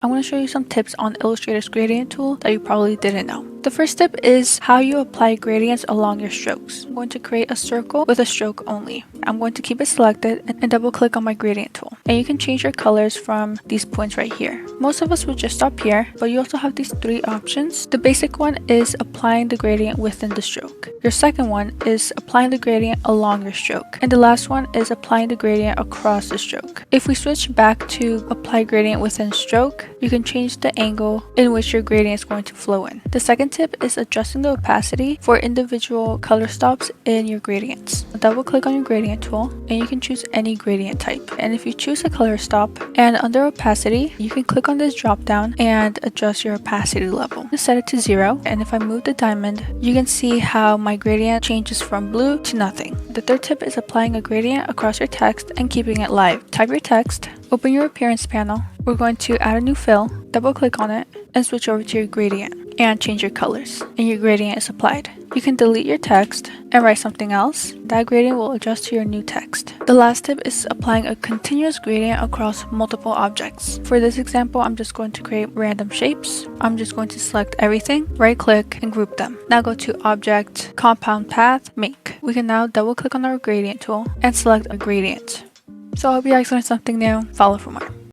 I'm going to show you some tips on Illustrator's gradient tool that you probably didn't know. The first tip is how you apply gradients along your strokes. I'm going to create a circle with a stroke only. I'm going to keep it selected and double click on my gradient tool. And you can change your colors from these points right here. Most of us would just stop here, but you also have these three options. The basic one is applying the gradient within the stroke. Your second one is applying the gradient along your stroke. And the last one is applying the gradient across the stroke. If we switch back to apply gradient within stroke, you can change the angle in which your gradient is going to flow in. The second tip is adjusting the opacity for individual color stops in your gradients. Double click on your gradient tool and you can choose any gradient type. And if you choose a color stop and under opacity, you can click on this drop down and adjust your opacity level. Set it to 0, and if I move the diamond, you can see how my gradient changes from blue to nothing. The third tip is applying a gradient across your text and keeping it live. Type your text, open your appearance panel. We're going to add a new fill, double click on it, and switch over to your gradient and change your colors, and your gradient is applied. You can delete your text and write something else. That gradient will adjust to your new text. The last tip is applying a continuous gradient across multiple objects. For this example, I'm just going to create random shapes. I'm just going to select everything, right click, and group them. Now go to Object, Compound Path, Make. We can now double click on our gradient tool and select a gradient. So I hope you guys learned something new. Follow for more.